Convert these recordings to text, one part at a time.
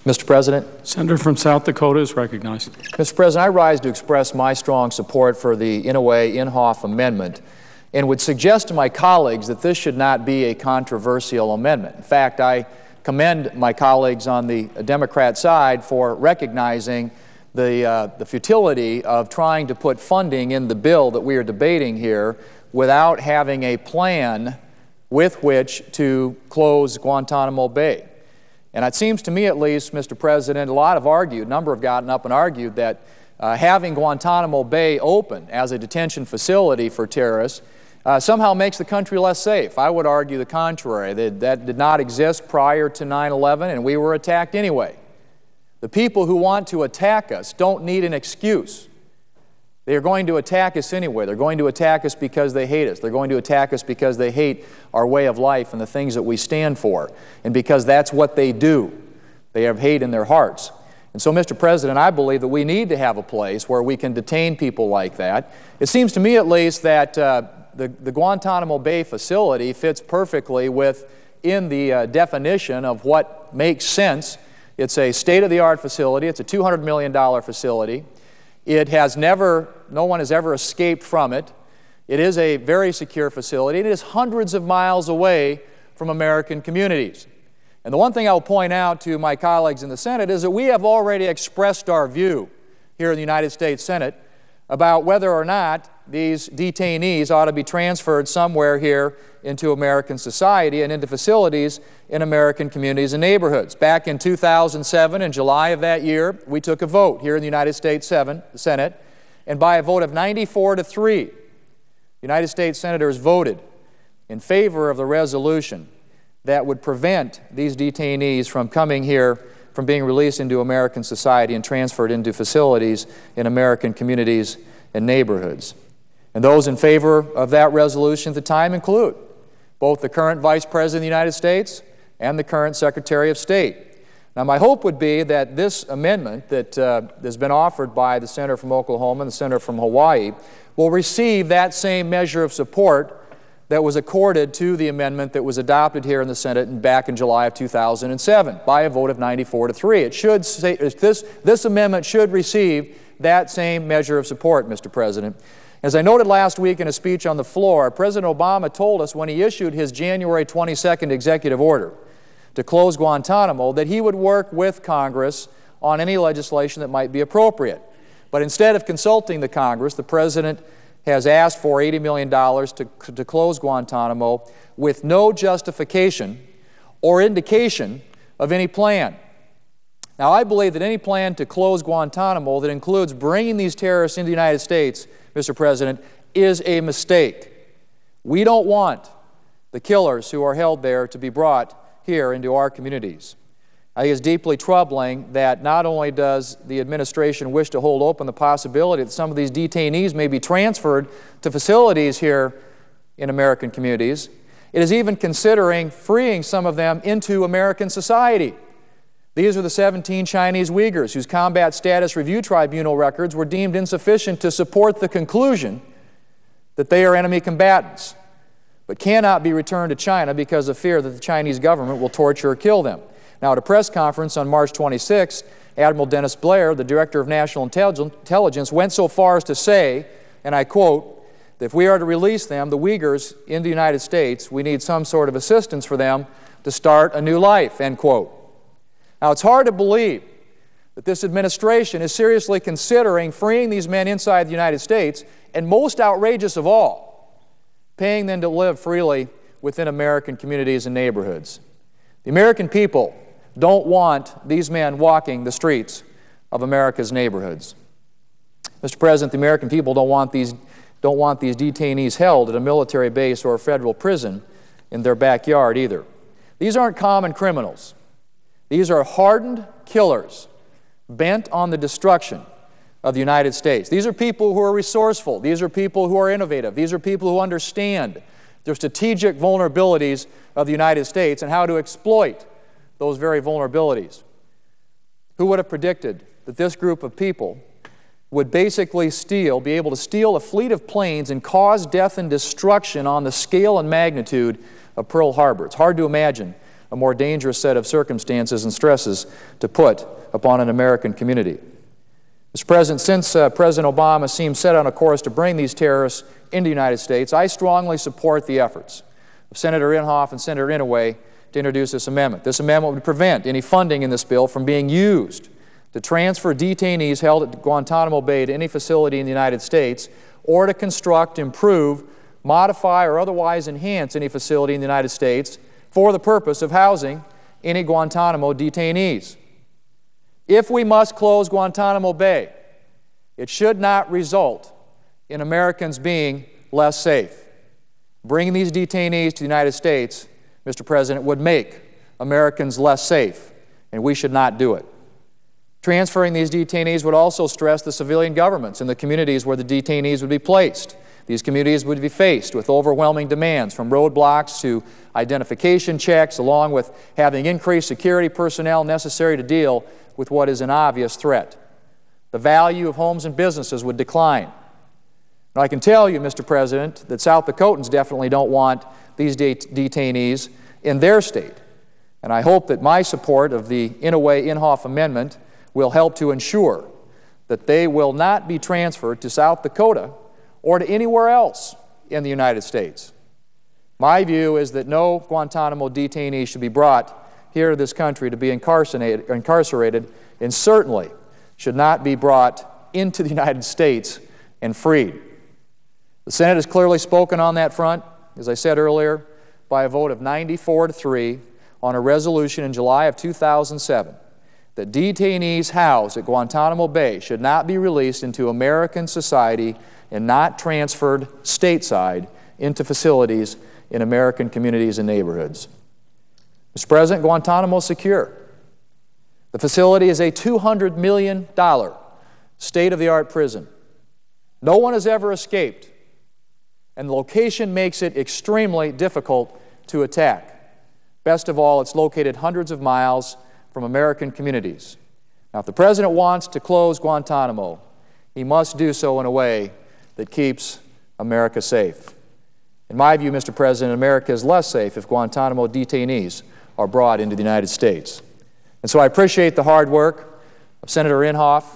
Mr. President. Senator from South Dakota is recognized. Mr. President, I rise to express my strong support for the Inouye Amendment and would suggest to my colleagues that this should not be a controversial amendment. In fact, I commend my colleagues on the Democrat side for recognizing the futility of trying to put funding in the bill that we are debating here without having a plan with which to close Guantanamo Bay. And it seems to me, at least, Mr. President, a number have gotten up and argued that having Guantanamo Bay open as a detention facility for terrorists somehow makes the country less safe. I would argue the contrary. That did not exist prior to 9/11, and we were attacked anyway. The people who want to attack us don't need an excuse. They are going to attack us anyway. They're going to attack us because they hate us. They're going to attack us because they hate our way of life and the things that we stand for, and because that's what they do. They have hate in their hearts. And so, Mr. President, I believe that we need to have a place where we can detain people like that. It seems to me, at least, that the Guantanamo Bay facility fits perfectly within the definition of what makes sense. It's a state-of-the-art facility. It's a $200 million facility. No one has ever escaped from it. It is a very secure facility. It is hundreds of miles away from American communities. And the one thing I'll point out to my colleagues in the Senate is that we have already expressed our view here in the United States Senate about whether or not these detainees ought to be transferred somewhere here into American society and into facilities in American communities and neighborhoods. Back in 2007, in July of that year, we took a vote here in the United States Senate, and by a vote of 94-3, United States senators voted in favor of the resolution that would prevent these detainees from coming here, from being released into American society and transferred into facilities in American communities and neighborhoods. And those in favor of that resolution at the time include both the current Vice President of the United States and the current Secretary of State. Now, my hope would be that this amendment that has been offered by the Senator from Oklahoma and the Senator from Hawaii will receive that same measure of support that was accorded to the amendment that was adopted here in the Senate back in July of 2007 by a vote of 94-3. It should say, this amendment should receive that same measure of support, Mr. President. As I noted last week in a speech on the floor, President Obama told us when he issued his January 22nd executive order to close Guantanamo that he would work with Congress on any legislation that might be appropriate. But instead of consulting the Congress, the President has asked for $80 million to close Guantanamo with no justification or indication of any plan. Now, I believe that any plan to close Guantanamo that includes bringing these terrorists into the United States, Mr. President, is a mistake. We don't want the killers who are held there to be brought here into our communities. I think it's deeply troubling that not only does the administration wish to hold open the possibility that some of these detainees may be transferred to facilities here in American communities, it is even considering freeing some of them into American society. These are the 17 Chinese Uyghurs whose Combat Status Review Tribunal records were deemed insufficient to support the conclusion that they are enemy combatants, but cannot be returned to China because of fear that the Chinese government will torture or kill them. Now, at a press conference on March 26th, Admiral Dennis Blair, the Director of National Intelligence, went so far as to say, and I quote, that if we are to release them, the Uyghurs, in the United States, we need some sort of assistance for them to start a new life, end quote. Now, it's hard to believe that this administration is seriously considering freeing these men inside the United States, and most outrageous of all, paying them to live freely within American communities and neighborhoods. The American people don't want these men walking the streets of America's neighborhoods. Mr. President, the American people don't want these detainees held at a military base or a federal prison in their backyard either. These aren't common criminals. These are hardened killers bent on the destruction of the United States. These are people who are resourceful. These are people who are innovative. These are people who understand the strategic vulnerabilities of the United States and how to exploit those very vulnerabilities. Who would have predicted that this group of people would basically be able to steal a fleet of planes and cause death and destruction on the scale and magnitude of Pearl Harbor? It's hard to imagine a more dangerous set of circumstances and stresses to put upon an American community. Mr. President, since President Obama seems set on a course to bring these terrorists into the United States, I strongly support the efforts of Senator Inhofe and Senator Inouye to introduce this amendment. This amendment would prevent any funding in this bill from being used to transfer detainees held at Guantanamo Bay to any facility in the United States, or to construct, improve, modify, or otherwise enhance any facility in the United States for the purpose of housing any Guantanamo detainees. If we must close Guantanamo Bay, it should not result in Americans being less safe. Bringing these detainees to the United States, Mr. President, would make Americans less safe, and we should not do it. Transferring these detainees would also stress the civilian governments in the communities where the detainees would be placed. These communities would be faced with overwhelming demands, from roadblocks to identification checks, along with having increased security personnel necessary to deal with what is an obvious threat. The value of homes and businesses would decline. Now, I can tell you, Mr. President, that South Dakotans definitely don't want these detainees in their state. And I hope that my support of the Inouye Amendment will help to ensure that they will not be transferred to South Dakota or to anywhere else in the United States. My view is that no Guantanamo detainee should be brought here to this country to be incarcerated, and certainly should not be brought into the United States and freed. The Senate has clearly spoken on that front, as I said earlier, by a vote of 94-3 on a resolution in July of 2007 that detainees housed at Guantanamo Bay should not be released into American society and not transferred stateside into facilities in American communities and neighborhoods. Mr. President, Guantanamo is secure. The facility is a $200 million state-of-the-art prison. No one has ever escaped, and the location makes it extremely difficult to attack. Best of all, it's located hundreds of miles from American communities. Now, if the President wants to close Guantanamo, he must do so in a way that keeps America safe. In my view, Mr. President, America is less safe if Guantanamo detainees are brought into the United States. And so I appreciate the hard work of Senator Inhofe,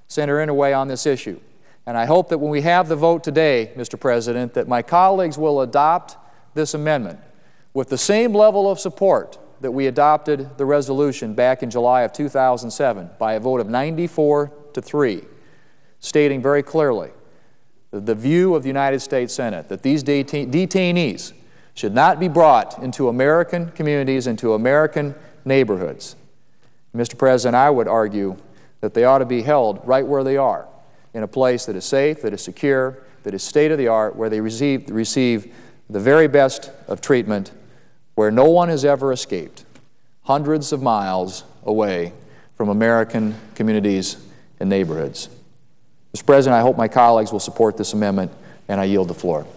Senator Inouye on this issue. And I hope that when we have the vote today, Mr. President, that my colleagues will adopt this amendment with the same level of support that we adopted the resolution back in July of 2007 by a vote of 94-3, stating very clearly the view of the United States Senate that these detainees should not be brought into American communities, into American neighborhoods. Mr. President, I would argue that they ought to be held right where they are, in a place that is safe, that is secure, that is state-of-the-art, where they receive the very best of treatment, where no one has ever escaped, hundreds of miles away from American communities and neighborhoods. Mr. President, I hope my colleagues will support this amendment, and I yield the floor.